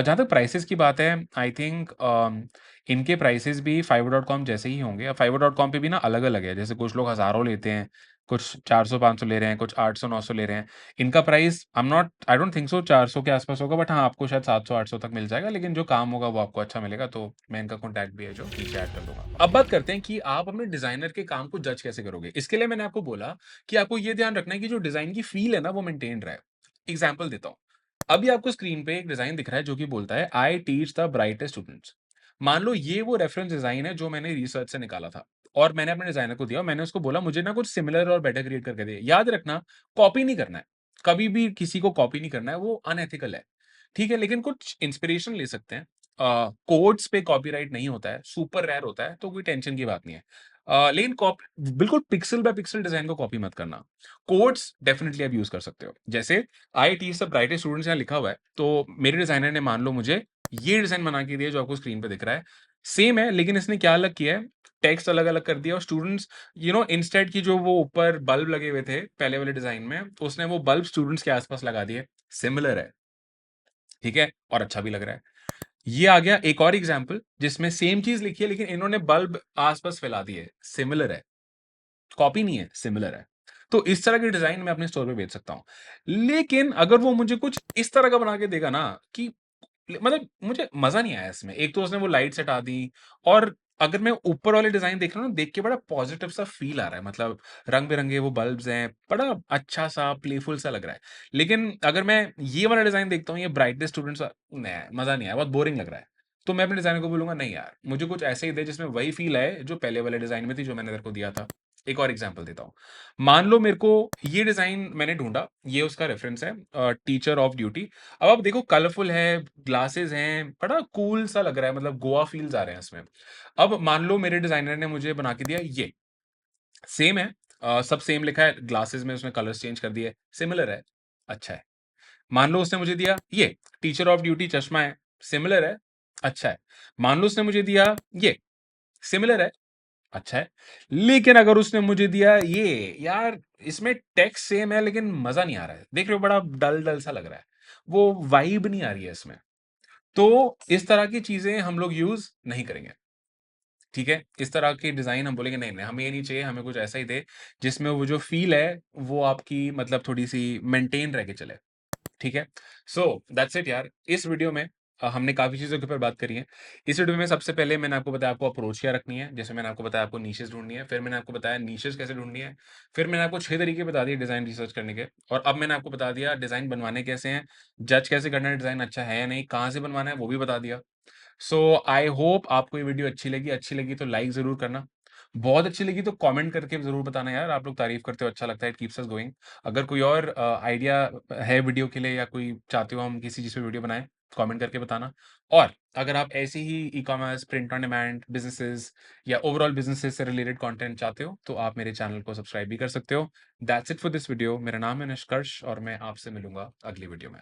जहाँ तक प्राइसेज़ की बात है आई थिंक इनके प्राइसेज़ भी fiverr.com जैसे ही होंगे। अब fiverr.com पे भी ना अलग-अलग है, जैसे कुछ लोग हज़ारों लेते हैं, कुछ 400-500 ले रहे हैं, कुछ 800-900 ले रहे हैं। इनका price I don't think so 400 के आस-पास होगा बट हाँ, आपको शायद 700-800 तक मिल जाएगा, लेकिन जो काम होगा वो आपको अच्छा मिलेगा, तो मैं इनका कॉन्टैक्ट भी है जो नीचे ऐड कर दूँगा। अब बात करते हैं कि आप अपने डिज़ाइनर के काम को जज कैसे करोगे? इसके लिए मैंने आपको बोला कि आपको ये ध्यान रखना है कि जो डिज़ाइन की फ़ील है ना, वो मेंटेन रहे। एग्ज़ाम्पल देता हूँ। अभी आपको स्क्रीन पे एक डिज़ाइन दिख रहा है जो कि बोलता है I teach the brightest students. मान लो ये वो रेफरेंस डिज़ाइन है जो मैंने रिसर्च से निकाला था और मैंने अपने डिज़ाइनर को दिया और मैंने उसको बोला मुझे ना कुछ सिमिलर और बेटर क्रिएट करके दे। याद रखना कॉपी नहीं करना है। कभी भी किसी को कॉपी नहीं करना है, वो अनएथिकल है। ठीक है? लेकिन कुछ इंस्पिरेशन ले सकते हैं। कोड्स पे कॉपीराइट नहीं होता है, सुपर रेयर होता है, तो कोई टेंशन की बात नहीं है। लेकिन बिल्कुल पिक्सल बाय पिक्सल डिज़ाइन को कॉपी मत करना। कोड्स डेफिनिटली आप यूज़ कर सकते हो। जैसे I teach the brightest students यहाँ लिखा हुआ है, तो मेरे डिज़ाइनर ने मान लो मुझे ये डिज़ाइन बना के दिया जो आपको स्क्रीन पे दिख रहा है। सेम है लेकिन इसने क्या अलग किया है, टेक्स्ट अलग-अलग कर दिया और स्टूडेंट्स इंस्टेड की जो वो ऊपर बल्ब लगे हुए थे पहले वाले डिज़ाइन में, उसने वो बल्ब स्टूडेंट्स के आस-पास लगा दिए। सिमिलर है, ठीक है? और अच्छा भी लग रहा है। ये आ गया एक और एग्ज़ाम्पल जिसमें सेम चीज़ लिखी है लेकिन इन्होंने बल्ब आस-पास फैला दिए। सिमिलर है, कॉपी नहीं है, सिमिलर है। तो इस तरह के डिज़ाइन मैं अपने स्टोर पे बेच सकता हूँ। लेकिन अगर वो मुझे कुछ इस तरह का बना के देगा ना कि मतलब मुझे मज़ा नहीं आया इसमें। एक तो उसने वो लाइट्स हटा दी और अगर मैं ऊपर वाले डिज़ाइन देख रहा हूँ ना, देख के बड़ा पॉज़िटिव सा फ़ील आ रहा है। मतलब रंग-बिरंगे वो बल्ब्स हैं, बड़ा अच्छा-सा प्लेफुल सा लग रहा है। लेकिन अगर मैं ये वाला डिज़ाइन देखता हूँ, ये ब्राइटेस्ट स्टूडेंट्स नहीं, मज़ा नहीं आया, बहुत बोरिंग लग रहा है। तो मैं अपने डिज़ाइनर को बोलूँगा नहीं यार, मुझे कुछ ऐसे ही दे जिसमें वही फ़ील आए जो पहले वाले डिज़ाइन में थी जो मैंने तेरे को दिया था। एक और एग्ज़ाम्पल देता हूँ। मान लो मेरे को ये डिज़ाइन मैंने ढूँढा, ये उसका रेफ़रेंस है टीचर ऑफ ड्यूटी। अब आप देखो कलरफुल है, ग्लासेज़ हैं, बड़ा कूल सा लग रहा है मतलब गोवा फ़ील्स आ रहे हैं इसमें। अब मान लो मेरे डिज़ाइनर ने मुझे बना के दिया ये, सेम है सब सेम लिखा है, ग्लासेज़ में उसने कलर्स चेंज कर दिए, सिमिलर है, अच्छा है। मान लो उसने मुझे दिया ये, टीचर ऑफ ड्यूटी चश्मा है, सिमिलर है, अच्छा है। मान लो उसने मुझे दिया ये, सिमिलर है, अच्छा है। लेकिन अगर उसने मुझे दिया ये, यार इसमें टेक्स्ट सेम है लेकिन मज़ा नहीं आ रहा है। देख रहे हो बड़ा डल-डल सा लग रहा है। वो वाइब नहीं आ रही है इसमें। तो इस तरह की चीज़ें हम लोग यूज़ नहीं करेंगे। ठीक है? इस तरह की डिज़ाइन हम बोलेंगे नहीं, नहीं हमें ये नहीं चाहिए, हमें कुछ ऐसा ही दे जिसमें वो जो फ़ील है वो आपकी मतलब थोड़ी-सी मेंटेन रह के चले। ठीक है? सो दैट्स इट यार। इस वीडियो में हमने काफ़ी चीज़ों के ऊपर बात करी है। इस वीडियो में सबसे पहले मैंने आपको बताया आपको अप्रोच क्या रखनी है। जैसे मैंने आपको बताया आपको निशेज़ ढूँढनी है। फिर मैंने आपको बताया निशेज़ कैसे ढूँढनी है। फिर मैंने आपको 6 तरीके बता दिए डिज़ाइन रिसर्च करने के और अब मैंने आपको बता दिया डिज़ाइन बनवाने कैसे हैं, जज कैसे करना है डिज़ाइन अच्छा है या नहीं, कहाँ से बनवाना है वो भी बता दिया। सो आई होप आपको ये वीडियो अच्छी लगी तो लाइक ज़रूर करना। बहुत अच्छी लगी तो कमेंट करके ज़रूर बताना यार, आप लोग तारीफ़ करते हो अच्छा लगता है, इट कीप्स अस गोइंग। अगर कोई और आइडिया है वीडियो के लिए या कोई चाहते हो हम किसी चीज़ पे वीडियो बनाएँ, कमेंट करके बताना। और अगर आप ऐसे ही e-commerce, print on demand, businesses या ओवरऑल बिज़नेसेस से रिलेटेड कंटेंट चाहते हो, तो आप मेरे चैनल को सब्सक्राइब भी कर सकते हो। That's it for this video. मेरा नाम है निष्कर्ष और मैं आपसे मिलूँगा अगली वीडियो में।